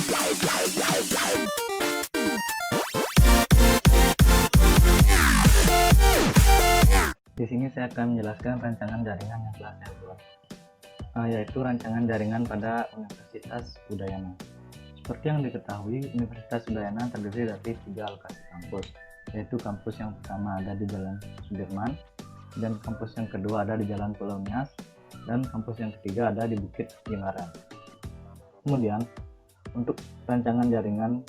Di sini saya akan menjelaskan rancangan jaringan yang telah saya buat, yaitu rancangan jaringan pada Universitas Udayana. Seperti yang diketahui, Universitas Udayana terdiri dari 3 lokasi kampus, yaitu kampus yang pertama ada di Jalan Sudirman, dan kampus yang kedua ada di Jalan Pulau Nias, dan kampus yang ketiga ada di Bukit Jimbaran. Kemudian, untuk rancangan jaringan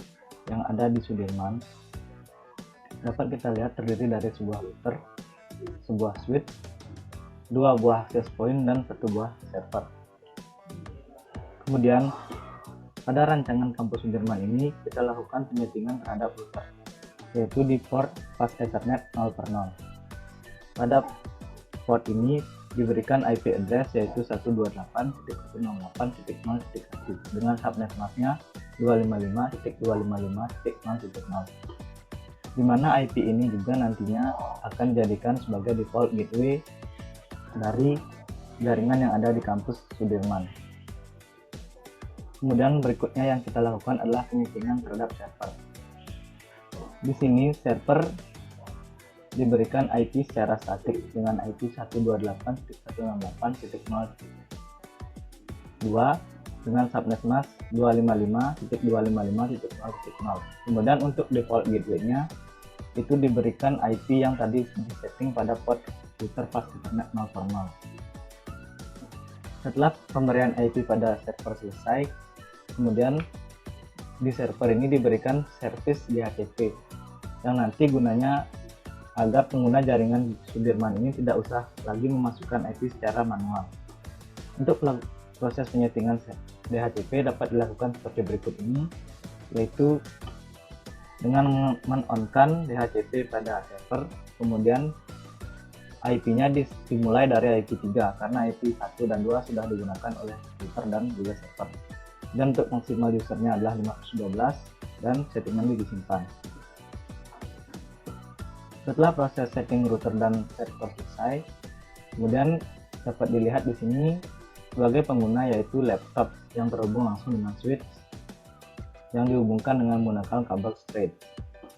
yang ada di Sudirman, dapat kita lihat terdiri dari sebuah router, sebuah switch, 2 buah access point, dan 1 buah server. Kemudian pada rancangan kampus Sudirman ini kita lakukan penyetingan terhadap router, yaitu di port fast Ethernet 0/0. Pada port ini diberikan IP address yaitu 128.168.0.1 dengan subnet masknya 255.255.0.0, di mana IP ini juga nantinya akan dijadikan sebagai default gateway dari jaringan yang ada di kampus Sudirman. Kemudian berikutnya yang kita lakukan adalah penyetingan terhadap server. Di sini server diberikan IP secara statik dengan IP 128.168.0.2 dengan subnet mask 255.255.0.0. Kemudian untuk default gateway-nya itu diberikan IP yang tadi disetting pada port router fast Ethernet 0/0. Setelah pemberian IP pada server selesai, kemudian di server ini diberikan service DHCP yang nanti gunanya agar pengguna jaringan Sudirman ini tidak usah lagi memasukkan IP secara manual. Untuk proses penyetingan DHCP dapat dilakukan seperti berikut ini, yaitu dengan men-on-kan DHCP pada server, kemudian IP-nya dimulai dari IP 3 karena IP 1 dan 2 sudah digunakan oleh router dan juga server. Dan untuk maksimal usernya adalah 512 dan settingan disimpan. Setelah proses setting router dan server selesai, kemudian dapat dilihat di sini sebagai pengguna yaitu laptop yang terhubung langsung dengan switch yang dihubungkan dengan menggunakan kabel straight.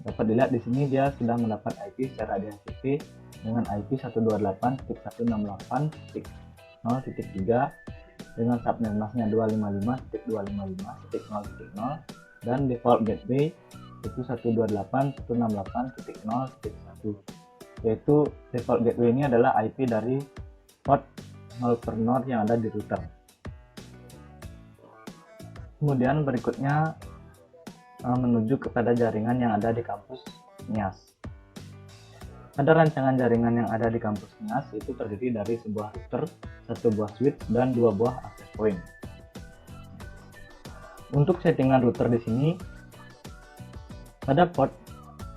Dapat dilihat di sini dia sudah mendapat IP secara DHCP dengan IP 128.168.0.3 dengan subnet masknya 255.255.0.0 dan default gateway itu 128.168.0.1, yaitu default gateway ini adalah IP dari port 0/0 yang ada di router. Kemudian berikutnya menuju kepada jaringan yang ada di kampus Nias. Pada rancangan jaringan yang ada di kampus Nias itu terdiri dari sebuah router, 1 buah switch, dan 2 buah access point. Untuk settingan router di sini, pada port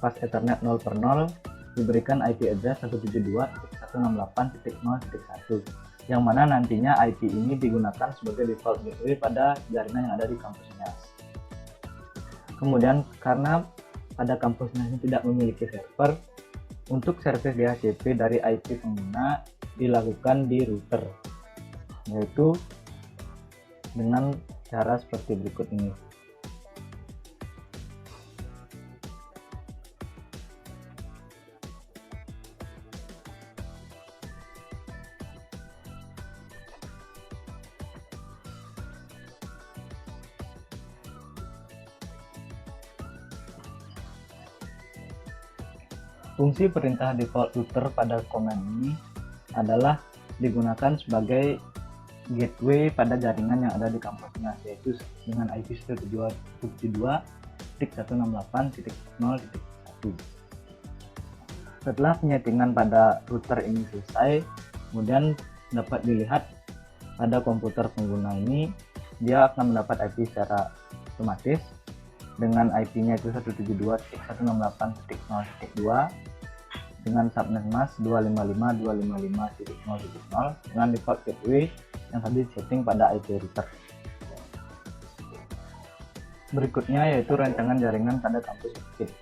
fast Ethernet 0/0 diberikan IP address 172.168.0.1 yang mana nantinya IP ini digunakan sebagai default gateway pada jaringan yang ada di kampus Nias. Kemudian karena pada kampus Nias ini tidak memiliki server, untuk service DHCP dari IP pengguna dilakukan di router, yaitu dengan cara seperti berikut ini. Fungsi perintah default router pada command ini adalah digunakan sebagai gateway pada jaringan yang ada di kampusnya, yaitu dengan IP 172.168.0.1. Setelah penyetingan pada router ini selesai, kemudian dapat dilihat pada komputer pengguna ini dia akan mendapat IP secara otomatis dengan IP-nya itu 172.168.0.2 dengan subnet mask 255.255.0.0 dengan default gateway yang tadi setting pada IP router. Berikutnya yaitu rancangan jaringan pada kampus Bukit.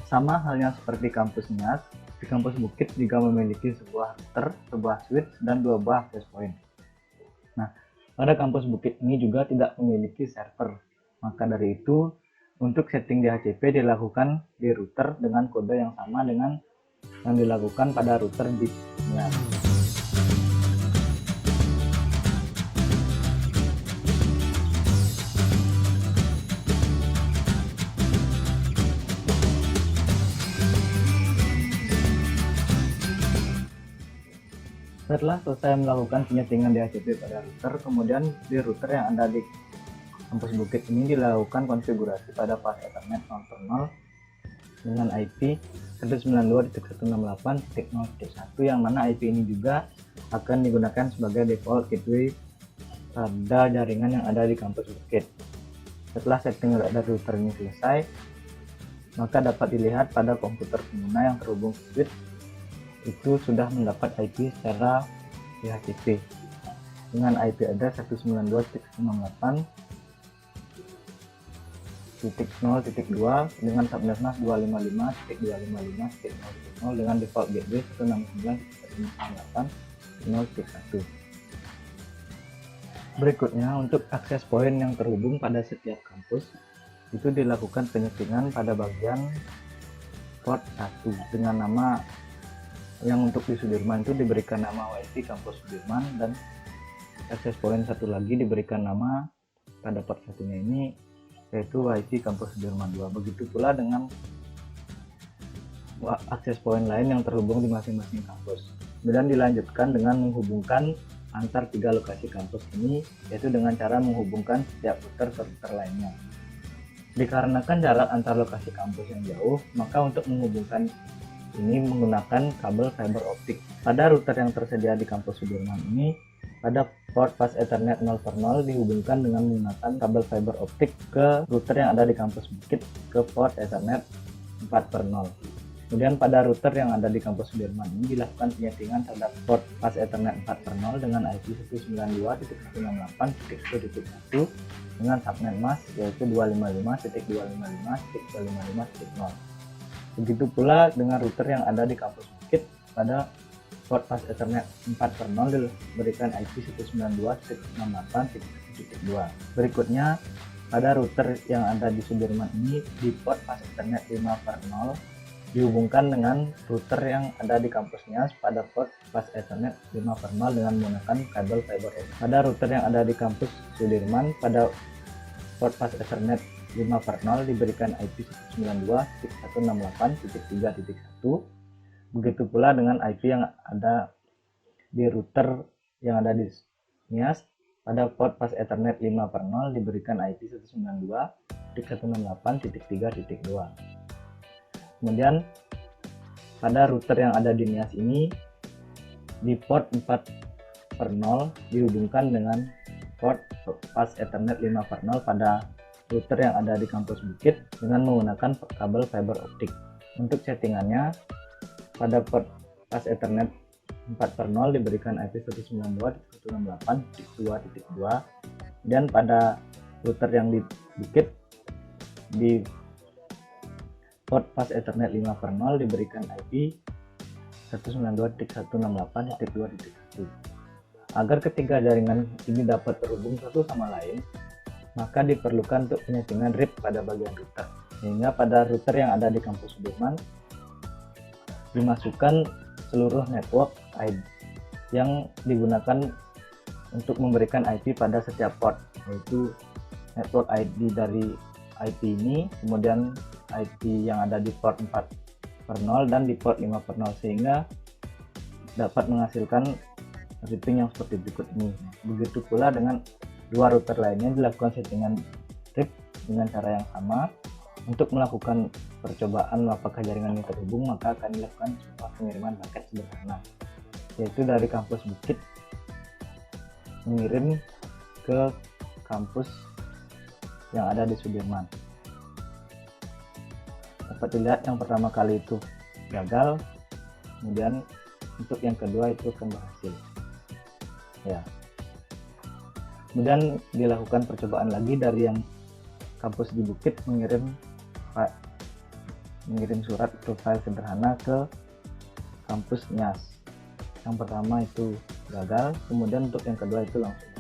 Sama halnya seperti kampus Nias, di kampus Bukit juga memiliki sebuah router, sebuah switch, dan 2 buah access point. Nah, pada kampus Bukit ini juga tidak memiliki server, Maka dari itu, untuk setting DHCP dilakukan di router dengan kode yang sama dengan yang dilakukan pada router di NIAS. Setelah selesai melakukan penyetingan DHCP pada router, kemudian di router yang ada di kampus Bukit ini dilakukan konfigurasi pada pas Ethernet 0.0 dengan IP 192.168.0.1 yang mana IP ini juga akan digunakan sebagai default gateway pada jaringan yang ada di kampus Bukit. Setelah setting pada router ini selesai, maka dapat dilihat pada komputer pengguna yang terhubung switch itu sudah mendapat IP secara DHCP dengan IP address 192.168.0.2 dengan subnet mask 255.255.0.0 dengan default gateway 169.168.0.1. Berikutnya, untuk akses point yang terhubung pada setiap kampus itu dilakukan penyetingan pada bagian port 1 dengan nama yang untuk di Sudirman itu diberikan nama WiFi Kampus Sudirman, dan akses point satu lagi diberikan nama pada port satunya ini yaitu WiFi Kampus Sudirman 2. Begitu pula dengan akses point lain yang terhubung di masing-masing kampus. Kemudian dilanjutkan dengan menghubungkan antar 3 lokasi kampus ini, yaitu dengan cara menghubungkan setiap router ke router lainnya. Dikarenakan jarak antar lokasi kampus yang jauh, maka untuk menghubungkan ini menggunakan kabel fiber optik. Pada router yang tersedia di kampus Sudirman ini, pada port pas Ethernet 0.0 dihubungkan dengan menggunakan kabel fiber optik ke router yang ada di kampus Bukit ke port Ethernet 4.0. Kemudian pada router yang ada di kampus Sudirman ini dilakukan penyetingan terhadap port pas Ethernet 4.0 dengan IP 192.168.1.1 dengan subnet mask yaitu 255.255.255.0. Begitu pula dengan router yang ada di kampus Bukit pada port pas Ethernet 4.0 diberikan IP 192.168.1.2. Berikutnya, pada router yang ada di Sudirman ini di port pas Ethernet 5.0 dihubungkan dengan router yang ada di kampusnya pada port pas Ethernet 5.0 dengan menggunakan kabel fiber optik. Pada router yang ada di kampus Sudirman pada port pas Ethernet 5.0 diberikan IP 192.168.3.1. Begitu pula dengan IP yang ada di router yang ada di NIAS pada port pas Ethernet 5.0 diberikan IP 192.168.3.2. Kemudian pada router yang ada di NIAS ini di port 4.0 dihubungkan dengan port pas Ethernet 5.0 pada router yang ada di kampus Bukit dengan menggunakan kabel fiber optik. Untuk settingannya pada port pas Ethernet 4.0 diberikan IP 192.168.2.2 dan pada router yang di Bukit di port pas Ethernet 5.0 diberikan IP 192.168.2.1. Agar ketiga jaringan ini dapat terhubung satu sama lain, maka diperlukan untuk penyetingan RIP pada bagian router, sehingga pada router yang ada di kampus Sudirman dimasukkan seluruh network ID yang digunakan untuk memberikan IP pada setiap port, yaitu network ID dari IP ini, kemudian IP yang ada di port 4.0 dan di port 5.0, sehingga dapat menghasilkan routing yang seperti berikut ini. Begitu pula dengan dua router lainnya dilakukan settingan RIP dengan cara yang sama. Untuk melakukan percobaan apakah jaringan ini terhubung, maka akan dilakukan sebuah pengiriman paket sederhana, yaitu dari kampus Bukit mengirim ke kampus yang ada di Sudirman. Dapat dilihat yang pertama kali itu gagal, kemudian untuk yang kedua itu akan berhasil ya. Kemudian dilakukan percobaan lagi dari yang kampus di Bukit mengirim surat profil sederhana ke kampus NIAS. Yang pertama itu gagal, kemudian untuk yang kedua itu langsung